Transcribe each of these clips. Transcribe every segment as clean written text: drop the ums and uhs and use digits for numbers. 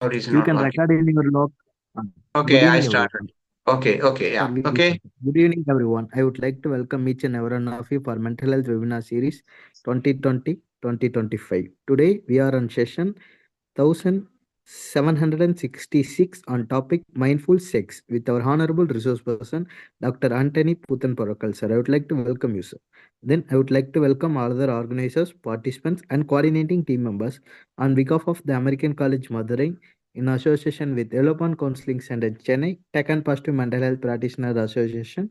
or is it You not can working? record in your log. Good Okay, I evening, started. everyone. Okay, Or yeah, we will okay. Good evening, everyone. I would like to welcome each and every one of you for Mental Health Webinar Series 2020-2025. Today, we are on session 1766 on topic Mindful Sex with our Honorable Resource Person, Dr. Anthony Puthan Porakal, sir. I would like to welcome you, sir. Then, I would like to welcome all other organizers, participants, and coordinating team members on behalf of the American College Madurai in association with Elopan Counseling Center Chennai, Tech and Positive Mental Health Practitioner Association,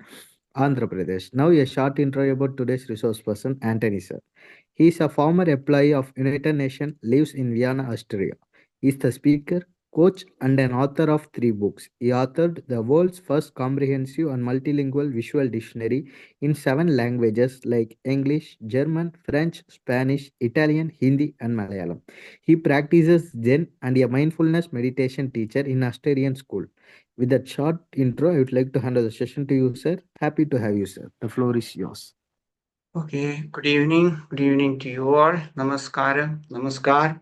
Andhra Pradesh. Now a short intro about today's resource person, Anthony sir. He is a former employee of United Nations, lives in Vienna, Austria. He is the speaker, coach, and an author of 3 books. He authored the world's first comprehensive and multilingual visual dictionary in 7 languages like English, German, French, Spanish, Italian, Hindi, and Malayalam. He practices Zen and a mindfulness meditation teacher in Australian school. With that short intro, I would like to hand over the session to you, sir. Happy to have you, sir. The floor is yours. Okay, good evening. Good evening to you all. Namaskaram. Namaskar.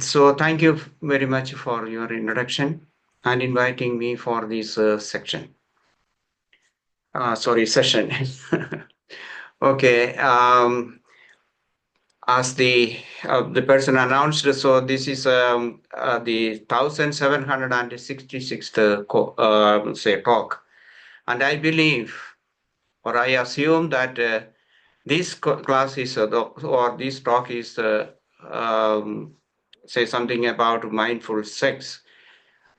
So thank you very much for your introduction and inviting me for this section. Sorry, session. Okay. As the person announced, so this is the 1766th say talk, and I believe or I assume that this class is or this talk is um, say something about mindful sex.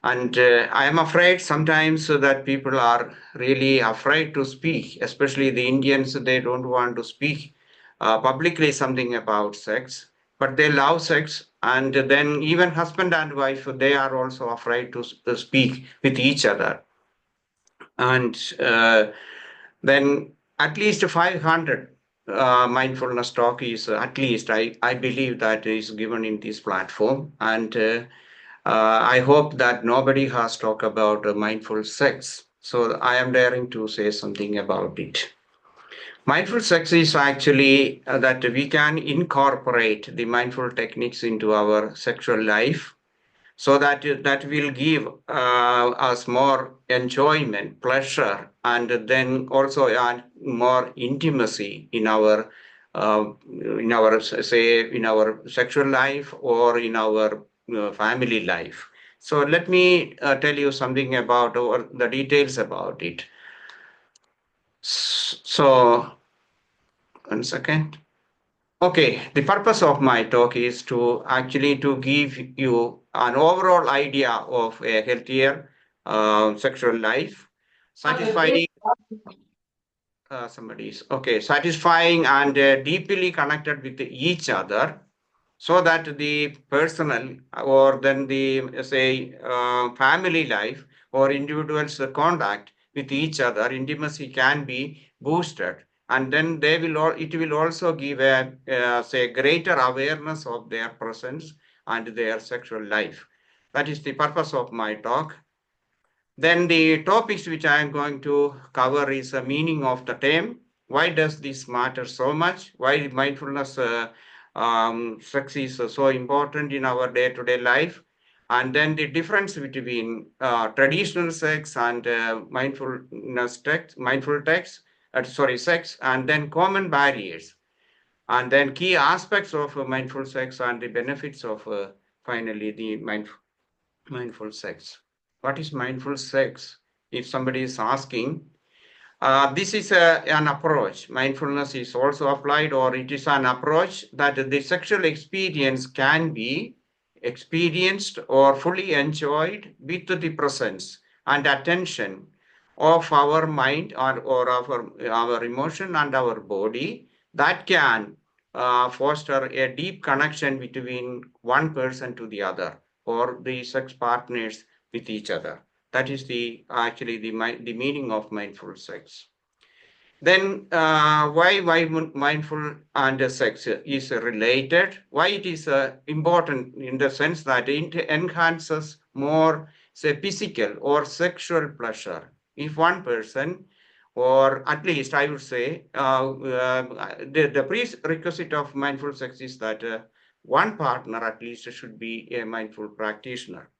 And I am afraid sometimes that people are really afraid to speak, especially the Indians. They don't want to speak publicly something about sex, but they love sex. And then even husband and wife, they are also afraid to speak with each other. And then at least 500 mindfulness talk is at least I believe that is given in this platform. And I hope that nobody has talked about mindful sex. So I am daring to say something about it. Mindful sex is actually that we can incorporate the mindful techniques into our sexual life so that will give us more enjoyment, pleasure, and then also more intimacy in our say in our sexual life or in our family life. So let me tell you something about or the details about it. So one second. Okay, the purpose of my talk is to actually to give you an overall idea of a healthier sexual life, satisfying somebody's okay, satisfying and deeply connected with each other, so that the personal or then the say family life or individuals contact with each other intimacy can be boosted, and then they will all it will also give a say greater awareness of their presence and their sexual life. That is the purpose of my talk. Then the topics which I am going to cover is the meaning of the term. Why does this matter so much? Why mindfulness sex is so important in our day-to-day life? And then the difference between traditional sex and mindful text, sorry, sex, and then common barriers, and then key aspects of mindful sex and the benefits of finally the mindful sex. What is mindful sex? If somebody is asking, this is an approach. Mindfulness is also applied, or it is an approach that the sexual experience can be experienced or fully enjoyed with the presence and attention of our mind or our emotion and our body that can foster a deep connection between one person to the other or the sex partners with each other. That is the actually the meaning of mindful sex. Then why mindful and sex is related? Why it is important in the sense that it enhances more say physical or sexual pleasure. If one person, or at least I would say, the prerequisite of mindful sex is that one partner at least should be a mindful practitioner.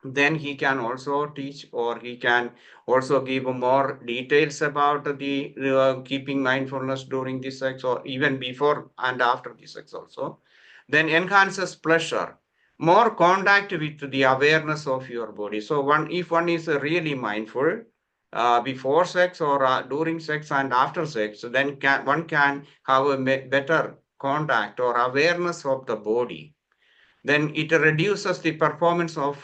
Then he can also teach, or he can also give more details about the keeping mindfulness during the sex, or even before and after the sex also. Then enhances pleasure, more contact with the awareness of your body. So one, if one is really mindful before sex or during sex and after sex, then one can have a better contact or awareness of the body. Then it reduces the performance of,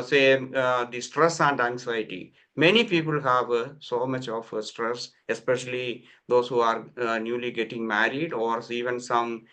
say, the stress and anxiety. Many people have so much of stress, especially those who are newly getting married, or even some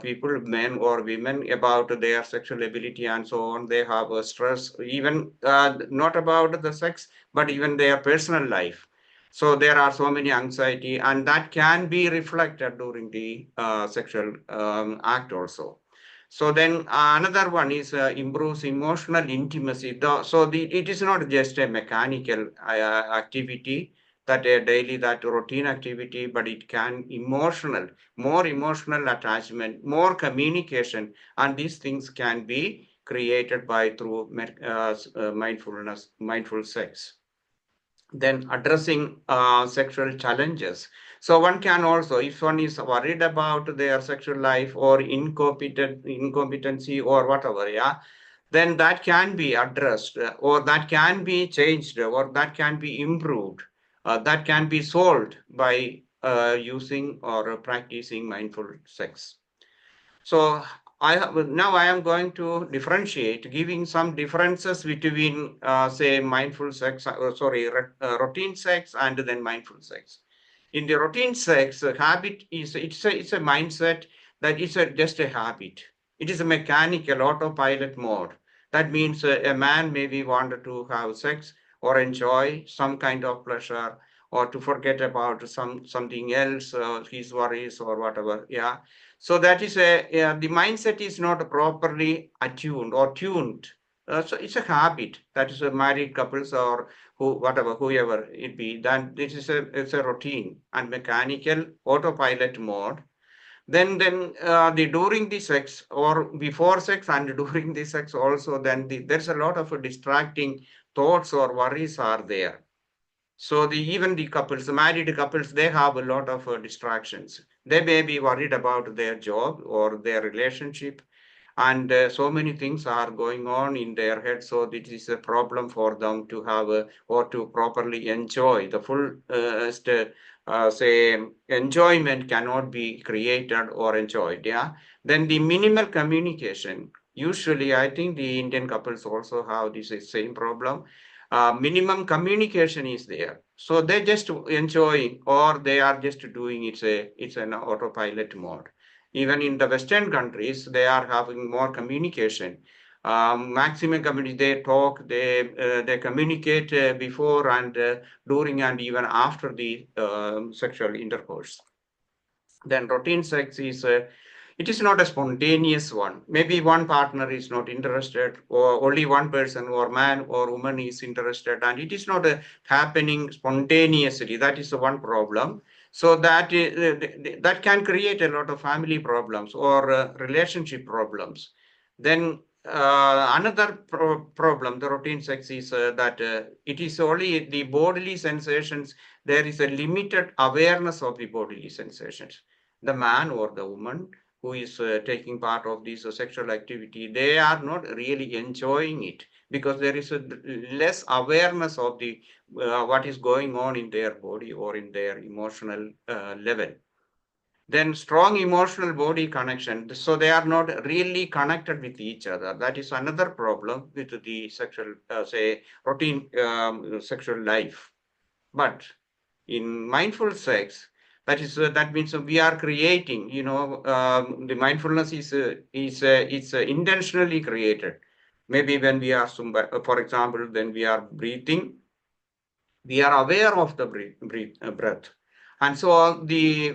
people, men or women, about their sexual ability and so on. They have stress, even not about the sex, but even their personal life. So there are so many anxiety, and that can be reflected during the sexual act also. So then another one is improves emotional intimacy. It is not just a mechanical activity, that a daily, that routine activity, but it can emotional, more emotional attachment, more communication, and these things can be created by through mindfulness, mindful sex. Then addressing sexual challenges. So one can also, if one is worried about their sexual life or incompetency or whatever, yeah, then that can be addressed, or that can be changed, or that can be improved, that can be solved by using or practicing mindful sex. So now I am going to differentiate, giving some differences between, say, mindful sex, routine sex, and then mindful sex. In the routine sex, habit is, it's a mindset that is just a habit. It is a mechanical autopilot mode. That means a man maybe wanted to have sex or enjoy some kind of pleasure, or to forget about something else, his worries or whatever. Yeah, so that is the mindset is not properly attuned or tuned. So it's a habit, that is a married couples or whatever, whoever it be. Then this is it's a routine and mechanical autopilot mode. Then the during the sex or before sex and during the sex also, then there's a lot of distracting thoughts or worries are there. So even the couples, the married couples, they have a lot of distractions. They may be worried about their job or their relationship, and so many things are going on in their head. So this is a problem for them to have or to properly enjoy the full say enjoyment cannot be created or enjoyed. Yeah. Then the minimal communication. Usually, I think the Indian couples also have this same problem. Minimum communication is there, so they just enjoying, or they are just doing, it's an autopilot mode. Even in the Western countries, they are having more communication. Maximum community, they talk, they communicate before and during and even after the sexual intercourse. Then routine sex is it is not a spontaneous one. Maybe one partner is not interested, or only one person or man or woman is interested, and it is not happening spontaneously. That is the one problem. So that can create a lot of family problems or relationship problems. Then another problem, the routine sex, is that it is only the bodily sensations. There is a limited awareness of the bodily sensations. The man or the woman who is taking part of this sexual activity, they are not really enjoying it, because there is a less awareness of the what is going on in their body or in their emotional level. Then strong emotional body connection, so they are not really connected with each other. That is another problem with the sexual say routine sexual life. But in mindful sex, that means we are creating, the mindfulness is intentionally created. Maybe when we are for example, when we are breathing, we are aware of the breath. And so the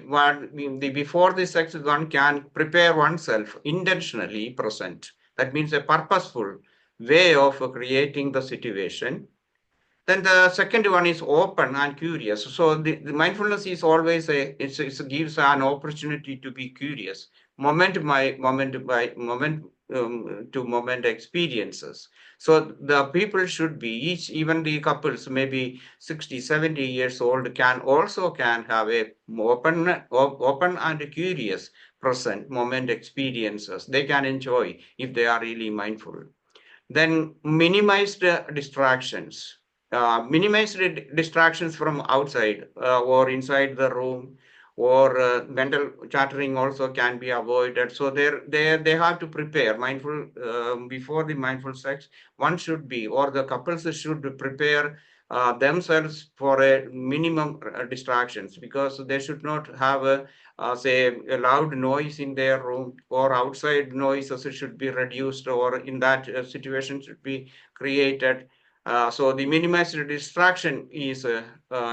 before the sex, one can prepare oneself intentionally present. That means a purposeful way of creating the situation. Then the second one is open and curious. So the mindfulness is always it gives an opportunity to be curious. moment to moment experiences. So the people should be each, even the couples maybe 60, 70 years old can have a open and curious present moment experiences they can enjoy if they are really mindful. Then minimize the distractions. Minimize the distractions from outside or inside the room, or mental chattering also can be avoided. So they have to prepare mindful before the mindful sex. One should be, or the couples should prepare themselves for a minimum distractions, because they should not have a say a loud noise in their room, or outside noises should be reduced, or in that situation should be created. So the minimized distraction is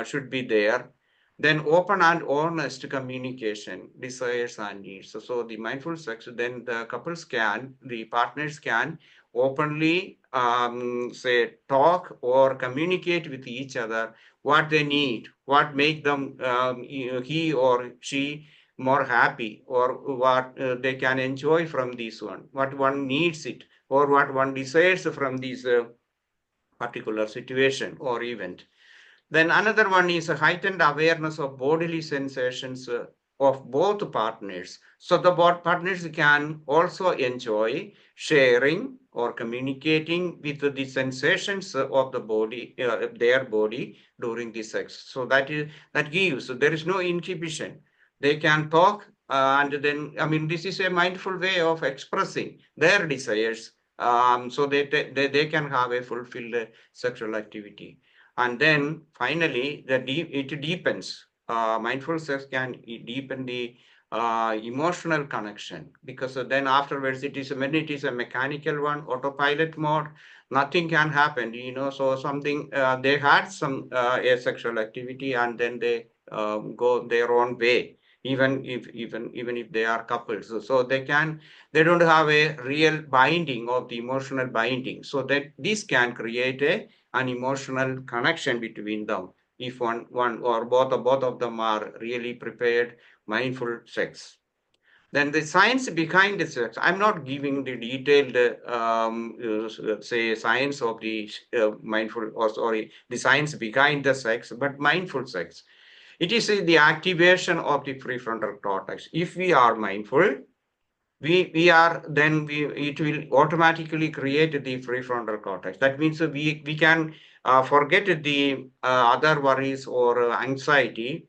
should be there. Then open and honest communication, desires and needs. So the mindful sex, then the partners can openly say talk or communicate with each other what they need, what make them he or she more happy, or what they can enjoy from this one, what one needs it, or what one desires from this particular situation or event. Then another one is a heightened awareness of bodily sensations of both partners. So the both partners can also enjoy sharing or communicating with the sensations of the body, their body during the sex. So that gives. So there is no inhibition. They can talk, and then I mean this is a mindful way of expressing their desires. So they can have a fulfilled sexual activity. And then finally it deepens. Mindful sex can deepen the emotional connection, because then afterwards when it is a mechanical one, autopilot mode, nothing can happen, so something they had some asexual activity, and then they go their own way, even if they are couples. So they don't have a real binding of the emotional binding, so that this can create an emotional connection between them, if one or both of them are really prepared mindful sex. Then the science behind the sex, I'm not giving the detailed say science of the mindful, or sorry, the science behind the sex, but mindful sex, it is the activation of the prefrontal cortex. If we are mindful, we are then we it will automatically create the prefrontal cortex. That means we can forget the other worries or anxiety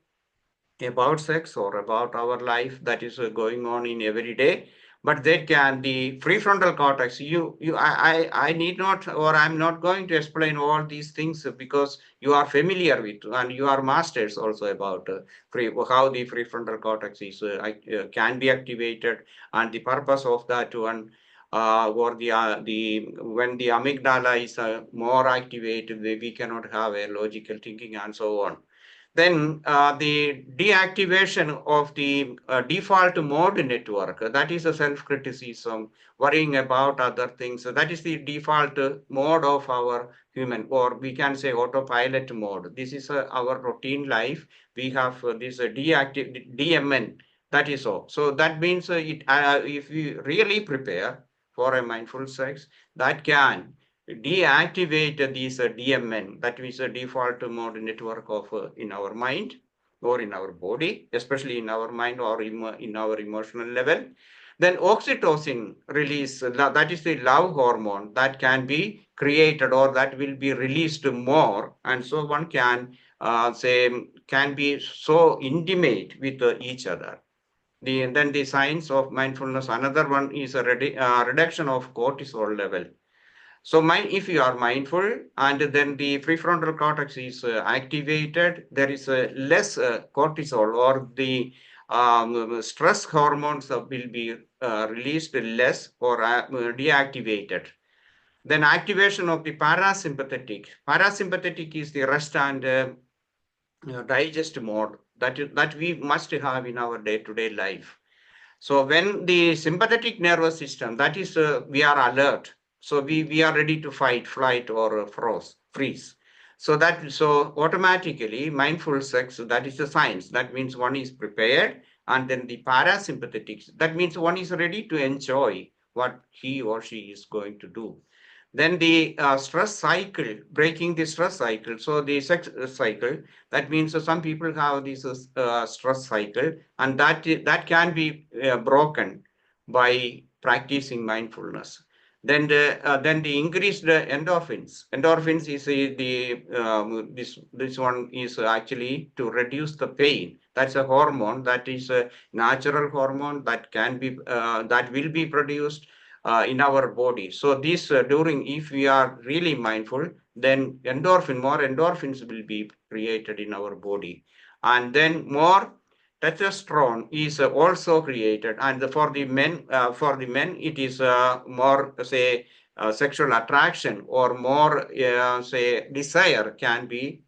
about sex or about our life that is going on in every day. But that can the prefrontal cortex, I need not, or I'm not going to explain all these things, because you are familiar with and you are masters also about how the prefrontal cortex is can be activated, and the purpose of that one, or the when the amygdala is more activated, we cannot have a logical thinking and so on. Then the deactivation of the default mode network, that is a self-criticism, worrying about other things. So that is the default mode of our human, or we can say autopilot mode. This is our routine life. We have this deactive DMN. That is all. So that means if we really prepare for a mindful sex, that can deactivate these DMN, that is a default mode network of in our mind or in our body, especially in our mind or in our emotional level. Then oxytocin release, that is the love hormone, that can be created or that will be released more, and so one can say can be so intimate with each other. Then the signs of mindfulness, another one is a reduction of cortisol level. So if you are mindful and then the prefrontal cortex is activated, there is less cortisol, or the stress hormones will be released less or deactivated. Then activation of the parasympathetic. Parasympathetic is the rest and digest mode that we must have in our day-to-day life. So when the sympathetic nervous system, that is, we are alert. So we are ready to fight, flight, or freeze. So automatically mindful sex, that is the science. That means one is prepared and then the parasympathetics. That means one is ready to enjoy what he or she is going to do. Then the stress cycle, breaking the stress cycle. So the sex cycle, that means some people have this stress cycle, and that can be broken by practicing mindfulness. Then the increased endorphins. Endorphins is this one is actually to reduce the pain. That's a hormone, that is a natural hormone that can be that will be produced in our body. So this during, if we are really mindful, then more endorphins will be created in our body, and then more testosterone is also created. And for the men, it is more say sexual attraction or more say desire can be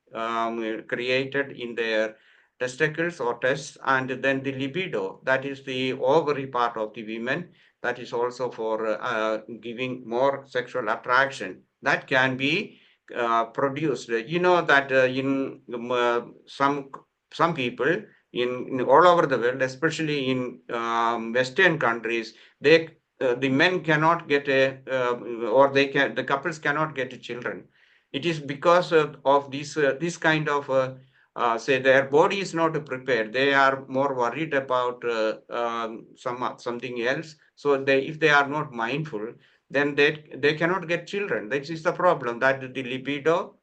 created in their testicles or tests. And then the libido, that is the ovary part of the women, that is also for giving more sexual attraction, that can be produced. You know that in some people in all over the world, especially in Western countries, the men cannot get or the couples cannot get children. It is because of this kind of say their body is not prepared. They are more worried about something else. So if they are not mindful, then they cannot get children. That is the problem, that the libido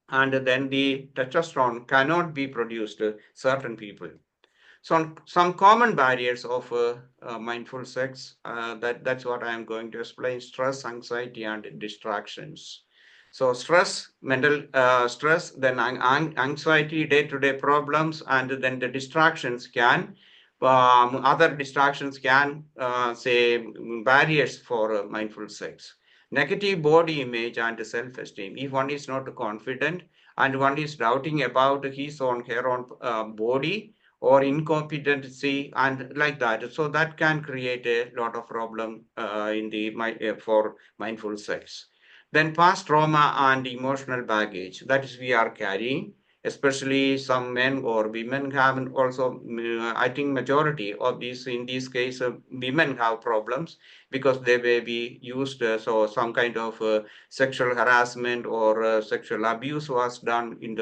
and then the testosterone cannot be produced certain people. Some common barriers of mindful sex, that's what I am going to explain: stress, anxiety, and distractions. So stress, mental stress, then anxiety, day-to-day problems, and then the distractions can, other distractions can say barriers for mindful sex. Negative body image and self-esteem. If one is not confident and one is doubting about his or her own body, or incompetency and like that, so that can create a lot of problem for mindful sex. Then past trauma and emotional baggage, that is we are carrying, especially some men or women have also, I think majority of these, in this case women have problems because they may be used so some kind of sexual harassment or sexual abuse was done in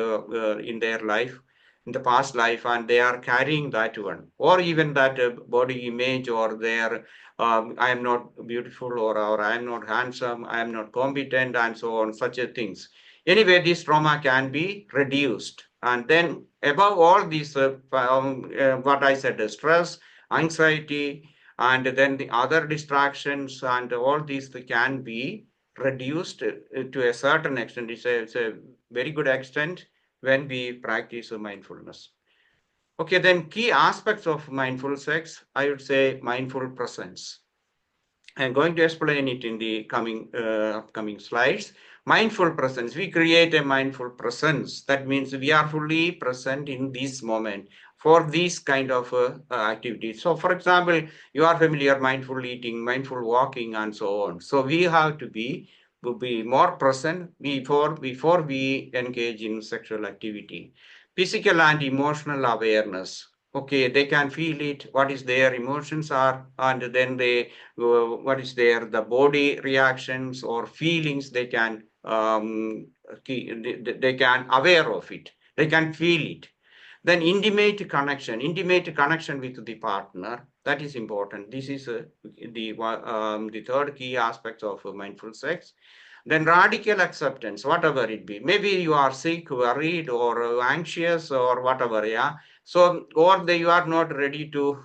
their life, in the past life, and they are carrying that one, or even that body image, or their I am not beautiful, or I am not handsome, I am not competent, and so on, such a things. Anyway, this trauma can be reduced. And then above all these what I said, stress, anxiety, and then the other distractions, and all these can be reduced to a certain extent. It's a very good extent when we practice mindfulness. Okay, then key aspects of mindful sex, I would say mindful presence. I'm going to explain it in the upcoming slides. Mindful presence. We create a mindful presence. That means we are fully present in this moment for these kind of activities. So, for example, you are familiar mindful eating, mindful walking, and so on. So we have to be more present before we engage in sexual activity. Physical and emotional awareness. Okay, they can feel it, what is their emotions are, and then what is the body reactions or feelings, they can they can aware of it, they can feel it. Then intimate connection with the partner, that is important. This is the third key aspect of mindful sex. Then radical acceptance, whatever it be. Maybe you are sick, worried, or anxious, or whatever, yeah. So, or you are not ready to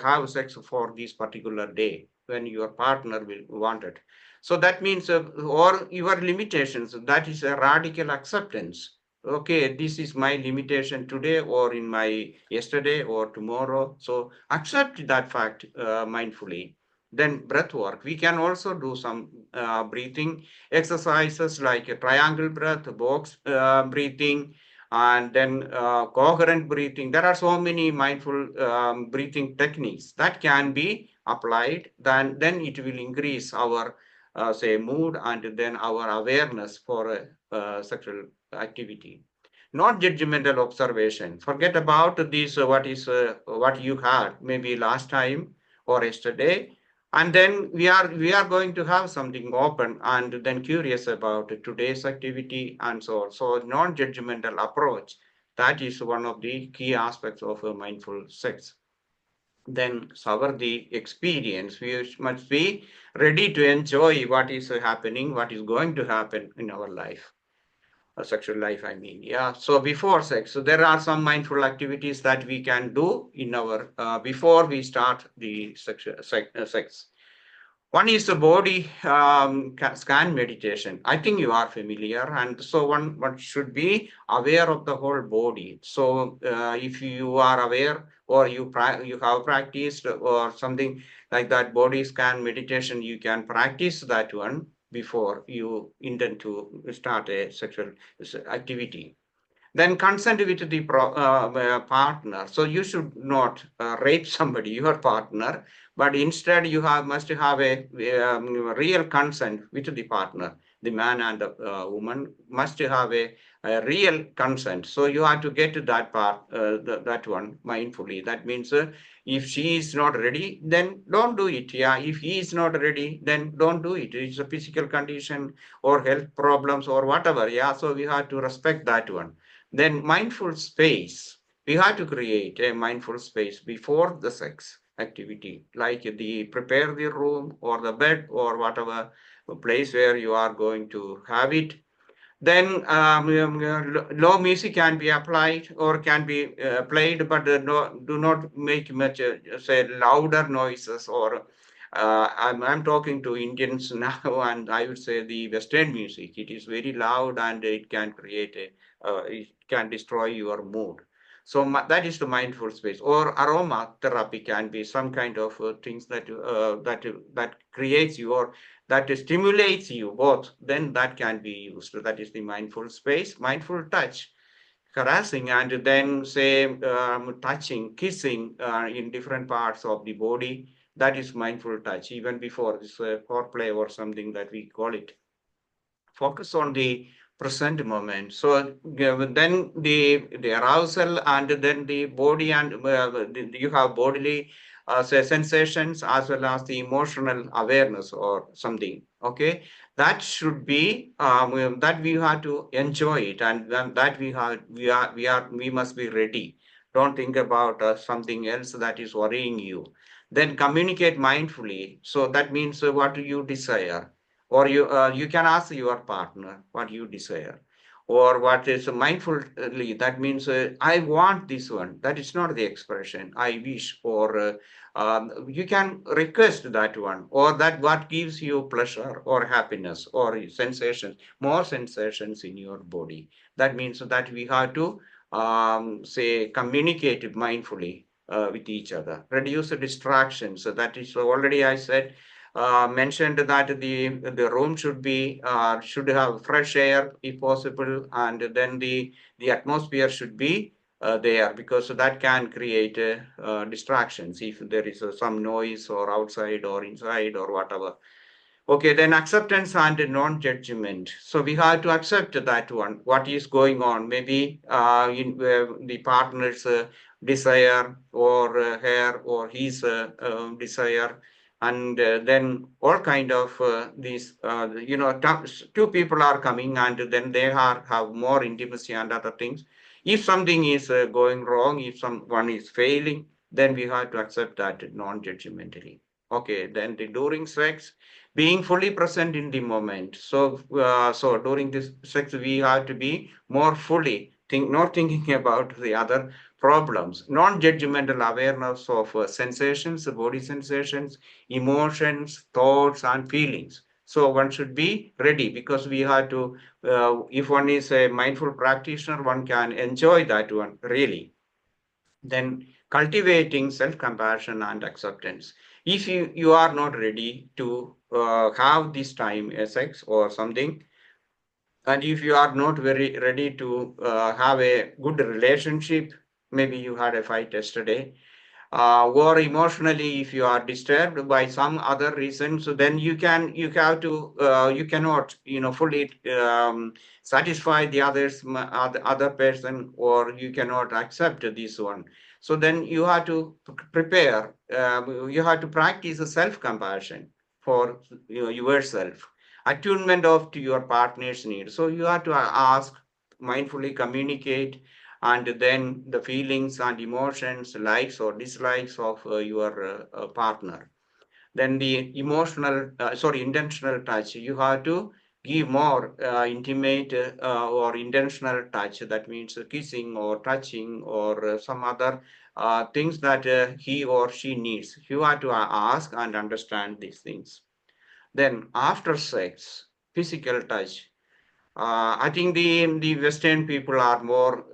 have sex for this particular day when your partner will want it. So that means, or your limitations, that is a radical acceptance. Okay, this is my limitation today, or in my yesterday, or tomorrow. So accept that fact mindfully. Then breath work. We can also do some breathing exercises like a triangle breath, box breathing, and then coherent breathing. There are so many mindful breathing techniques that can be applied. Then it will increase our say mood, and then our awareness for sexual activity. not judgmental observation. Forget about this, what you had maybe last time or yesterday, and then we are going to have something open and then curious about today's activity and so on. So non-judgmental approach, that is one of the key aspects of a mindful sex. Then savor the experience. We must be ready to enjoy what is happening, what is going to happen in our life, sexual life, I mean. Yeah. So before sex, so there are some mindful activities that we can do in our before we start the sex. One is the body scan meditation. I think you are familiar, and so one should be aware of the whole body. So if you are aware, or you have practiced or something like that body scan meditation, you can practice that one before you intend to start a sexual activity. Then consent with the partner. So you should not rape somebody, your partner, but instead you must have a real consent with the partner. The man and the woman must have a real consent. So you have to get to that part, that one mindfully. That means if she is not ready, then don't do it. Yeah, if he is not ready, then don't do it. It's a physical condition or health problems or whatever. Yeah, so we have to respect that one. Then mindful space. We have to create a mindful space before the sex activity, like the prepare the room or the bed or whatever place where you are going to have it. Then low music can be applied or can be played, but no, do not make much say louder noises. Or I'm talking to Indians now, and I would say the Western music. It is very loud and it can create it can destroy your mood. So that is the mindful space. Or aroma therapy can be some kind of things that creates your that stimulates you both, then that can be used. That is the mindful space. Mindful touch, caressing, and then say touching, kissing in different parts of the body. That is mindful touch, even before this foreplay or something that we call it. Focus on the present moment. So then the arousal and then the body and you have bodily say sensations as well as the emotional awareness or something. Okay, that should be that we have to enjoy it, and then that we must be ready. Don't think about something else that is worrying you. Then communicate mindfully. So that means what do you desire, or you can ask your partner what you desire, or what is mindfully. That means I want this one. That is not the expression I wish, or you can request that one, or that what gives you pleasure or happiness or sensations, more sensations in your body. That means that we have to say communicate mindfully with each other, reduce the distractions. So that is already I said, mentioned that the room should have fresh air if possible, and then the atmosphere should be there, because that can create distractions if there is some noise or outside or inside or whatever. Okay, then acceptance and non-judgment. So we have to accept that one, what is going on. Maybe in the partner's desire, or her or his desire, and then all kind of these, two people are coming, and then they have more intimacy and other things. If something is going wrong, if someone is failing, then we have to accept that non-judgmentally. Okay, then the during sex, being fully present in the moment. So during this sex we have to be more fully not thinking about the other problems. Non-judgmental awareness of sensations, body sensations, emotions, thoughts, and feelings. So one should be ready, because we have to if one is a mindful practitioner, one can enjoy that one really. Then cultivating self-compassion and acceptance. If you are not ready to have this time sex or something, and if you are not very ready to have a good relationship, maybe you had a fight yesterday, or emotionally if you are disturbed by some other reason, so then you have to you cannot fully satisfy the other person, or you cannot accept this one. So then you have to prepare, you have to practice self compassion for yourself, attunement of to your partner's needs. So you have to ask, mindfully communicate, and then the feelings and emotions, likes or dislikes of your partner. Then the intentional touch, you have to give more intimate or intentional touch. That means kissing or touching or some other things that he or she needs. You have to ask and understand these things. Then after sex, physical touch, I think the Western people are more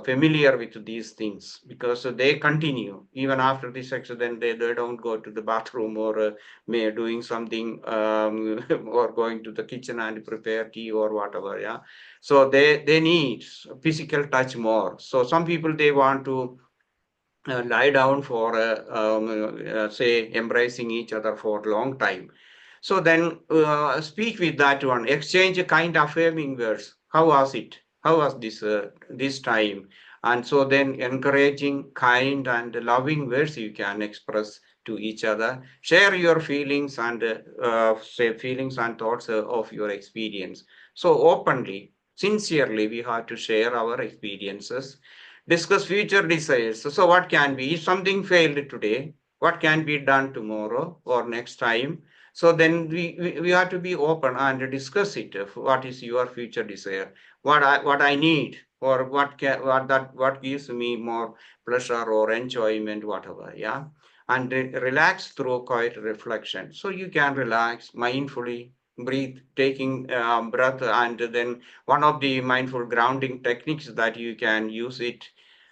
familiar with these things, because they continue even after the sex. Then they don't go to the bathroom, or may doing something, or going to the kitchen and prepare tea or whatever. Yeah, so they need physical touch more. So some people, they want to lie down for say embracing each other for a long time. So then speak with that one, exchange a kind affirming words. How was it? How was this time? And so then encouraging, kind and loving words you can express to each other. Share your feelings and say feelings and thoughts of your experience. So openly, sincerely, we have to share our experiences. Discuss future desires. So what can be, if something failed today, what can be done tomorrow or next time? So then we have to be open and discuss it. What is your future desire? What I need, or what gives me more pleasure or enjoyment, whatever. Yeah, and relax through quiet reflection. So you can relax mindfully, breathe, taking breath, and then one of the mindful grounding techniques that you can use it.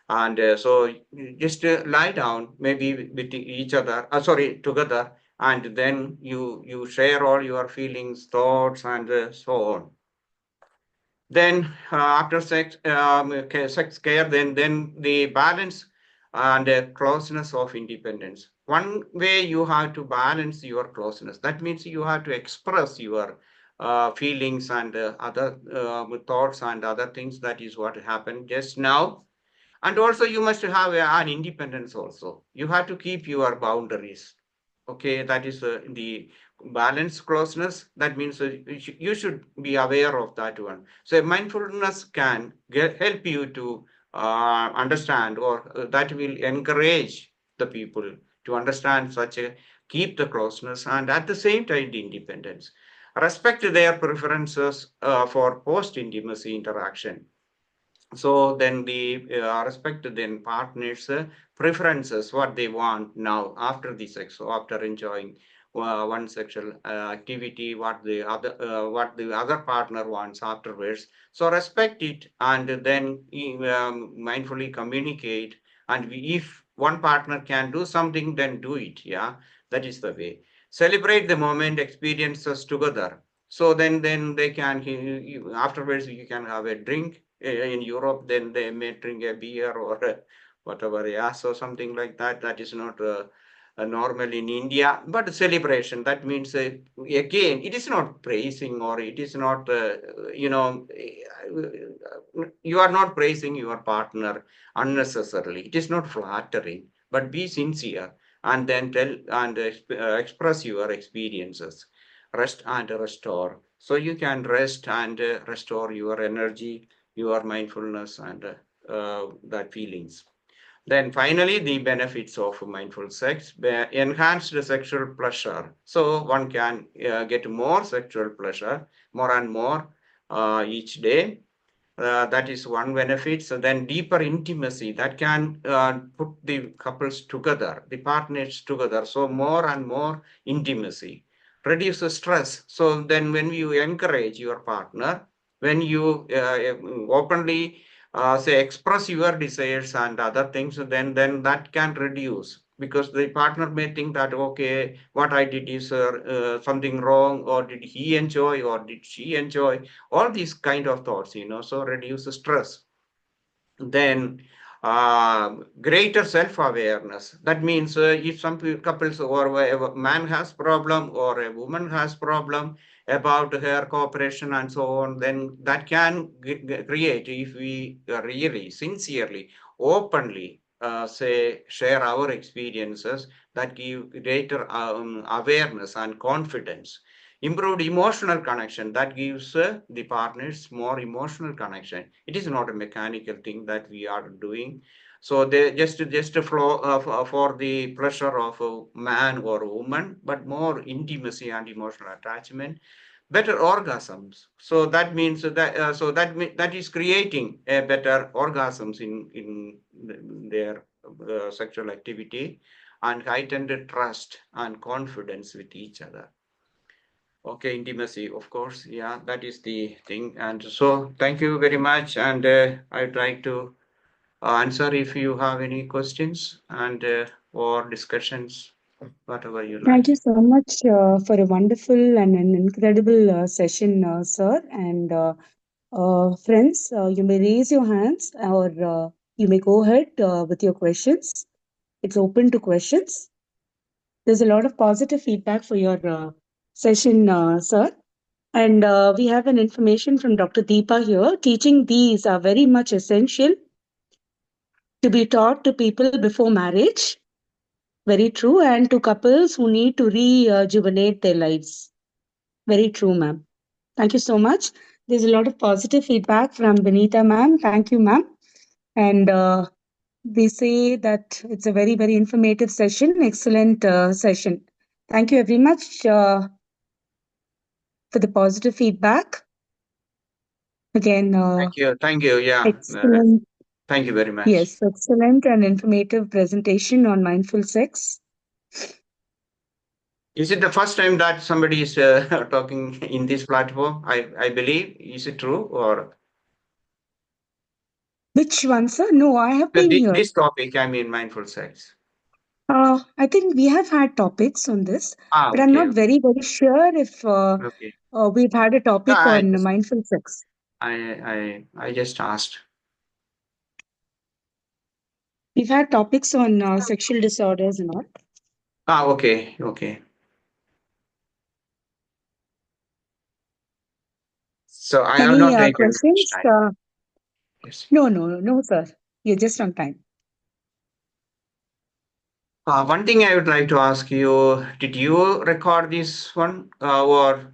And so just lie down, maybe with each other, sorry, together, and then you share all your feelings, thoughts, and so on. Then after sex care, then the balance and closeness of independence. One way you have to balance your closeness, that means you have to express your feelings and other thoughts and other things. That is what happened just now. And also you must have an independence also. You have to keep your boundaries. Okay, that is the balance closeness. That means you should be aware of that one. So mindfulness can help you to understand, or that will encourage the people to understand such a, keep the closeness, and at the same time the independence. Respect their preferences for post intimacy interaction. So then the respect then partners preferences, what they want now after the sex, so after enjoying one sexual activity, what the other partner wants afterwards. So respect it, and then mindfully communicate. And if one partner can do something, then do it. Yeah, that is the way. Celebrate the moment experiences together. So then they can, afterwards you can have a drink. In Europe, then they may drink a beer or whatever. Yeah, so something like that. That is not normal in India. But celebration, that means again, it is not praising, or it is not you are not praising your partner unnecessarily. It is not flattering, but be sincere, and then tell and express your experiences. Rest and restore. So you can rest and restore your energy, your mindfulness, and that feelings. Then finally, the benefits of mindful sex: enhanced sexual pleasure. So one can get more sexual pleasure, more and more each day. That is one benefit. So then deeper intimacy, that can put the couples together, the partners together. So more and more intimacy. Reduce stress. So then when you encourage your partner, when you openly say express your desires and other things, then that can reduce, because the partner may think that, okay, what I did is something wrong, or did he enjoy or did she enjoy, all these kind of thoughts. So reduce stress. Then greater self-awareness. That means if some couples or a man has problem or a woman has problem about her cooperation and so on, then that can create, if we really sincerely, openly say share our experiences, that give greater awareness and confidence. Improved emotional connection, that gives the partners more emotional connection. It is not a mechanical thing that we are doing. So they just a flow for the pleasure of a man or a woman, but more intimacy and emotional attachment, better orgasms. So that means that that is creating a better orgasms in their sexual activity, and heightened trust and confidence with each other. Okay, intimacy, of course. Yeah, that is the thing. And so, thank you very much. And I'd like to answer if you have any questions and or discussions, whatever you Thank like. you so much for a wonderful and an incredible session, sir. And friends, you may raise your hands or you may go ahead with your questions. It's open to questions. There's a lot of positive feedback for your session, sir. And we have an information from Dr. Deepa here. Teaching these are very much essential to be taught to people before marriage. Very true. And to couples who need to rejuvenate their lives. Very true, ma'am. Thank you so much. There's a lot of positive feedback from Benita, ma'am. Thank you, ma'am. And they say that it's a very, very informative session, excellent session. Thank you very much for the positive feedback. Again, Thank you. Thank you. Yeah. excellent. Thank you very much. Yes, excellent and informative presentation on mindful sex. Is it the first time that somebody is talking in this platform? I believe. Is it true or Which one, sir? No, I have been here. this topic? I mean, mindful sex. I think we have had topics on this, but I'm Okay. not very, very sure if Okay. we've had a No, topic on mindful sex. I just asked. We've had topics on sexual disorders and all. Okay. Okay. So I have Any not taken much questions? time. Yes. No, sir. You're just on time. One thing I would like to ask you: did you record this one, or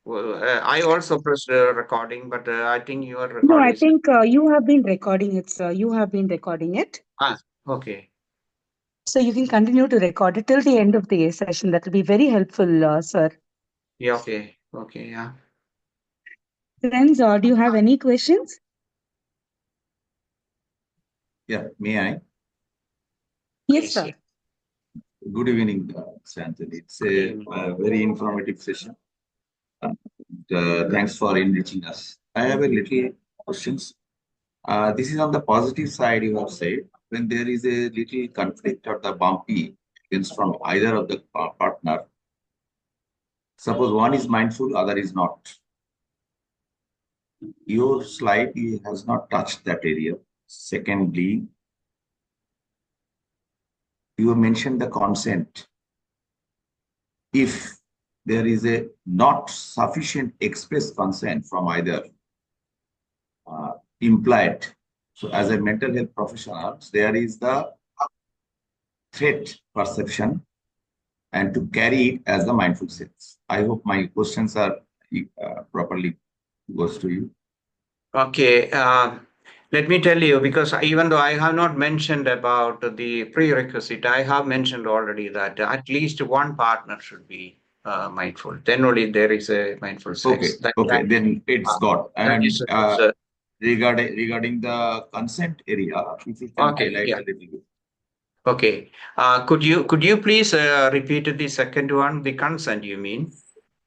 well, I also pressed recording, but I think your No, record I is think you have been recording it, sir. You have been recording it. okay. So you can continue to record it till the end of the session. That will be very helpful, sir. Yeah. Okay. Okay. Yeah. Friends, do you have any questions? Yeah, may I? Yes, Please. sir. Yeah. Good evening, Anthony. It's Good evening. a very informative session. Thanks for enriching us. I have a little questions. This is on the positive side, you have said. When there is a little conflict or the bumpy against from either of the partner, suppose one is mindful, other is not. Your slide has not touched that area. Secondly, you mentioned the consent. If there is a not sufficient express consent from either implied. So as a mental health professional, there is the threat perception and to carry it as the mindful sense. I hope my questions are properly goes to you. Okay. Let me tell you, because even though I have not mentioned about the prerequisite, I have mentioned already that at least one partner should be mindful. Then only there is a mindful sex. Okay, then it's got. That And is regarding the consent area, if you can okay. highlight Yeah. a little bit. Okay. Could you please repeat the second one? The consent, you mean?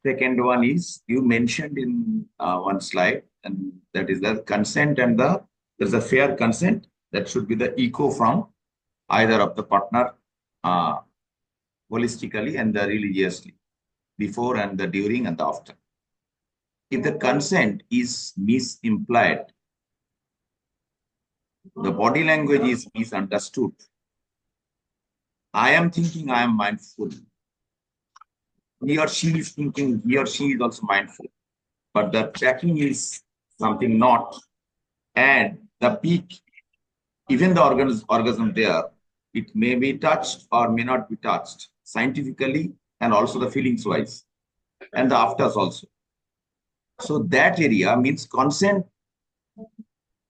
Second one is you mentioned in one slide, and that is the consent and there's a fair consent that should be the echo from either of the partner uh, holistically and the religiously before and the during and the after. If the consent is misimplied, The body language is misunderstood. I am thinking I am mindful. He or she is thinking he or she is also mindful. But the tracking is something not. And the peak, even the orgasm there, it may be touched or may not be touched scientifically and also the feelings wise and the afters also. So that area means consent.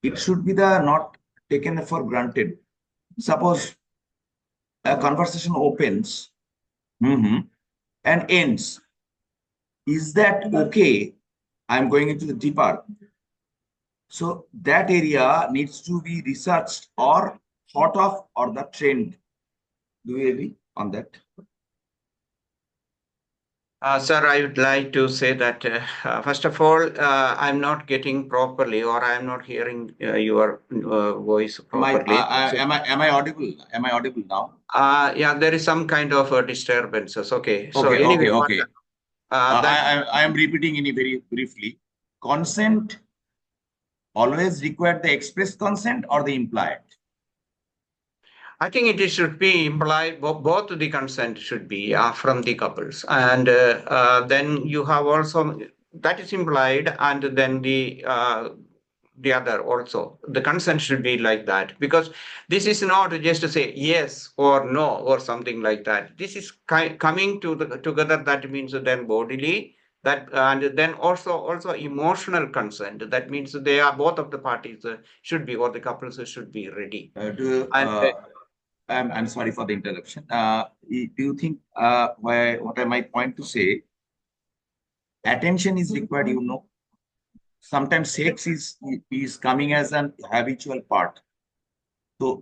It should be the not taken for granted. Suppose a conversation opens and ends. Is that okay? I'm going into the deeper. So that area needs to be researched or thought of or the trend. Do you agree on that? Sir, I would like to say that first of all, I'm not getting properly, or I'm not hearing your voice properly. Am I audible? Am I audible now? Yeah, there is some kind of disturbances. Okay. So anyway, Okay. I am repeating in very briefly. Consent always required the express consent or the implied? I think it should be implied, both the consent should be from the couples. And then you have also, that is implied, and then the other also. The consent should be like that, because this is not just to say yes or no or something like that. This is coming together. That means then bodily, that, and then also emotional consent. That means they are, both of the parties should be, or the couples should be ready. I'm sorry for the interruption. Do you think what am I point to say? Attention is required, you know. Sometimes sex is coming as an habitual part. So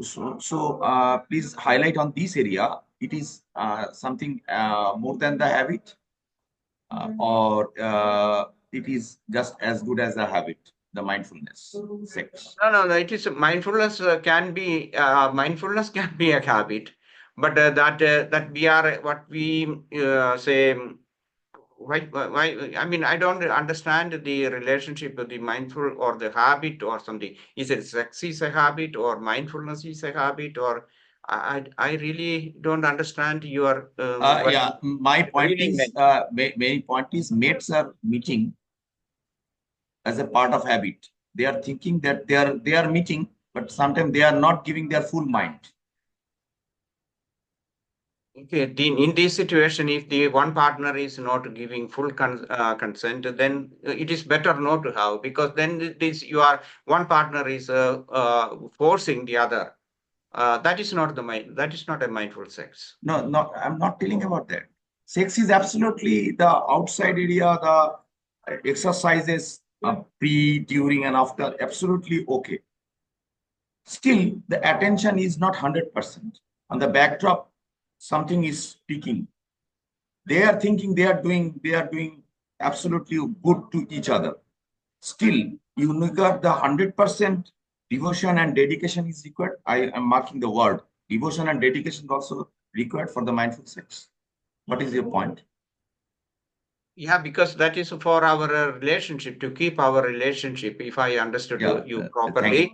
please highlight on this area. It is something more than the habit, or it is just as good as a habit, the mindfulness, sex. No. It is mindfulness mindfulness can be a habit, but that we are what we say. Why? I mean, I don't understand the relationship with the mindful or the habit or something. Is it sex is a habit or mindfulness is a habit, or I really don't understand your what Yeah, my point really is, meant. main point is mates are meeting as a part of habit. They are thinking that they are meeting, but sometimes they are not giving their full mind. Okay, in this situation, if the one partner is not giving full consent, then it is better not to have, because then this you are one partner is forcing the other. That is not that is not a mindful sex. No, I'm not telling about that. Sex is absolutely the outside area, the exercises pre, during, and after, absolutely okay. Still, the attention is not 100%. On the backdrop, something is speaking. They are thinking they are doing absolutely good to each other. Still, you got the 100% devotion and dedication is required. I am marking the word. Devotion and dedication is also required for the mindful sex. What is your point? Yeah, because that is for our relationship, to keep our relationship. If I understood you Thank properly. you.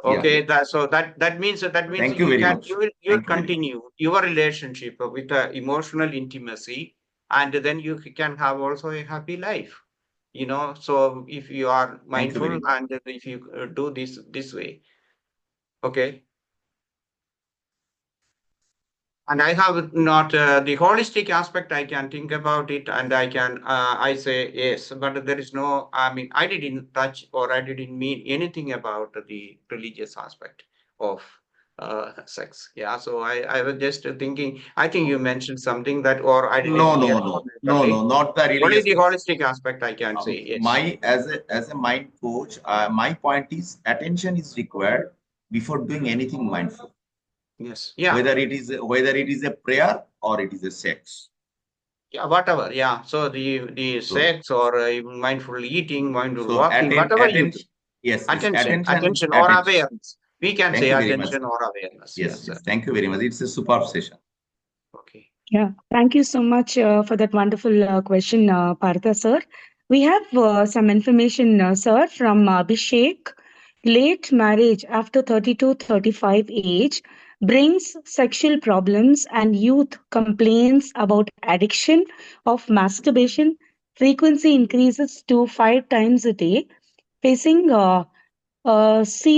Okay, Yeah. that means Thank you you very can much. you'll Thank you very much. continue your relationship with emotional intimacy, and then you can have also a happy life. So if you are Thank you mindful very much. and if you do this way, okay. And I have not the holistic aspect. I can think about it, and I say yes, but there is no. I mean, I didn't touch or I didn't mean anything about the religious aspect of sex. Yeah. So I was just thinking. I think you mentioned something that, or I didn't hear properly. Not the Only religious the things. holistic aspect I can say yes. My as a mind coach, my point is attention is required before doing anything mindful. Yes. Yeah. Whether it is a prayer or it is a sex. Yeah, whatever. Yeah. So the So sex or mindful eating, mindful so walking, whatever you do. attention. Yes, Attention or attention. awareness. We can Thank say you very much. attention or awareness. Yes, Yes, sir. yes. Thank you very much. It's a superb session. Okay. Yeah, thank you so much for that wonderful question, Partha sir. We have some information, sir, from Abhishek. late marriage after 32-35 age brings sexual problems, and youth complains about addiction of masturbation. Frequency increases to 5 times a day, facing CONC,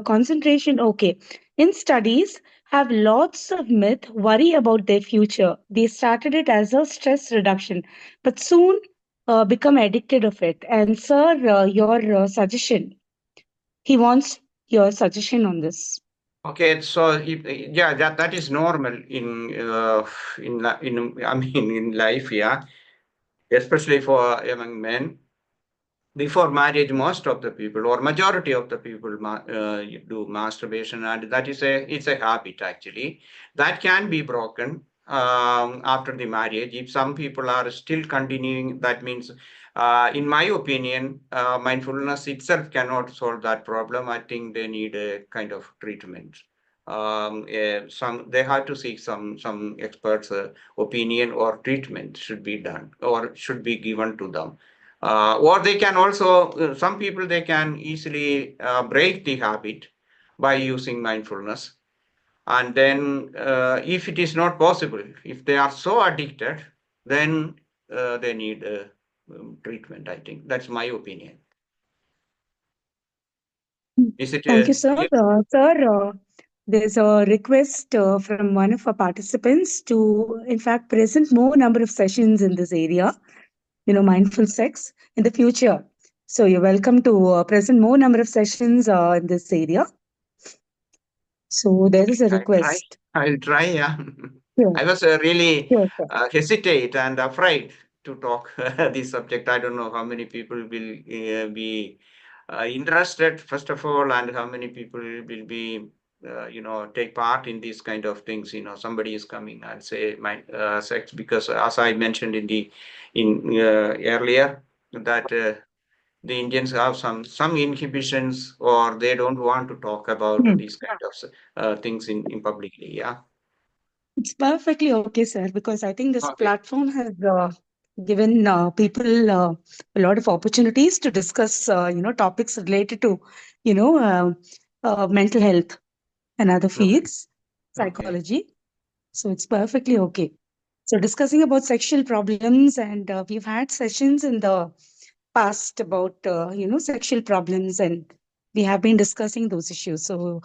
concentration. Okay. In studies, have lots of myth, worry about their future. They started it as a stress reduction, but soon become addicted of it. And sir, your suggestion. He wants your suggestion on this. Okay, so yeah, that is normal in I mean in life, yeah, especially for young men. Before marriage, most of the people or majority of the people do masturbation, and that is it's a habit actually that can be broken after the marriage. If some people are still continuing, that means, in my opinion, mindfulness itself cannot solve that problem. I think they need a kind of treatment. Some they have to seek some experts' opinion, or treatment should be done or should be given to them. Or they can also, some people, they can easily break the habit by using mindfulness. And then, if it is not possible, if they are so addicted, then they need treatment. I think that's my opinion. Is it Thank you, sir. clear? Sir, there's a request from one of our participants to, in fact, present more number of sessions in this area, mindful sex in the future. So you're welcome to present more number of sessions in this area. So there is a I'll try. request. I'll try. Yeah. Sure. I was really Sure, sir. hesitate and afraid to talk this subject. I don't know how many people will be interested, first of all, and how many people will be, take part in these kind of things. Somebody is coming and say my sex, because as I mentioned in earlier, that the Indians have some inhibitions, or they don't want to talk about Hmm. these kind of things in publicly. Yeah. It's perfectly okay, sir, because I think this Okay. platform has given people a lot of opportunities to discuss, topics related to, mental health and other Okay. fields, psychology. So it's perfectly okay. So discussing about sexual problems, and we've had sessions in the past about, sexual problems, and we have been discussing those issues. So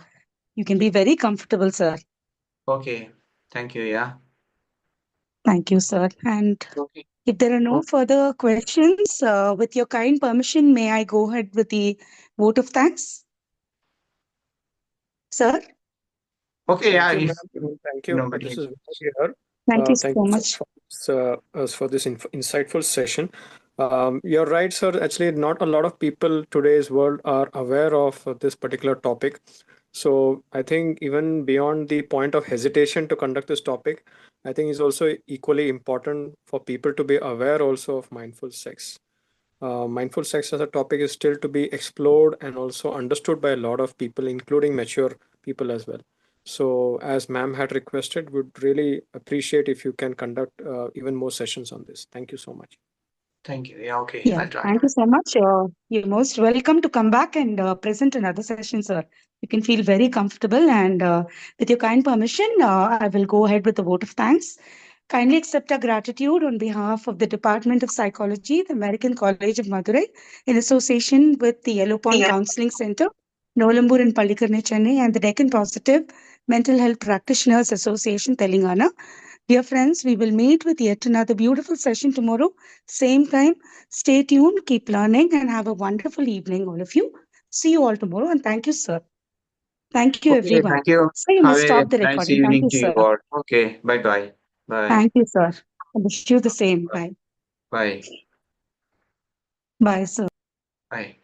you can be very comfortable, sir. Okay. Thank you. Yeah. Thank you, sir. And Okay. if there are no further questions, with your kind permission, may I go ahead with the vote of thanks? Sir, Okay. Yeah. Thank you, If ma'am. Thank you. nobody. This is Vinod here. thank you Thank so you much. for this insightful session. You're right, sir. Actually, not a lot of people today's world are aware of this particular topic. So I think even beyond the point of hesitation to conduct this topic, I think it's also equally important for people to be aware also of mindful sex. Mindful sex as a topic is still to be explored and also understood by a lot of people, including mature people as well. So, as ma'am had requested, would really appreciate if you can conduct even more sessions on this. Thank you so much. Thank you. Yeah. Okay. Yeah, I'll try. thank you so much. You're most welcome to come back and present another session, sir. You can feel very comfortable, and with your kind permission, I will go ahead with the vote of thanks. Kindly accept our gratitude on behalf of the Department of Psychology, the American College of Madurai, in association with the Yellow Pond Counseling Center, Nolambur and Pallikarne, Chennai, and the Deccan Positive Mental Health Practitioners Association, Telangana. Dear friends, we will meet with yet another beautiful session tomorrow, same time. Stay tuned, keep learning, and have a wonderful evening, all of you. See you all tomorrow, and thank you, sir. Thank you, Okay. everyone. Thank you. So you Have must a stop the nice recording. Thank evening you, to you sir. all. Okay. Bye bye. Bye. Thank you, sir. I wish you the same. Bye. Bye. Bye, sir. Bye.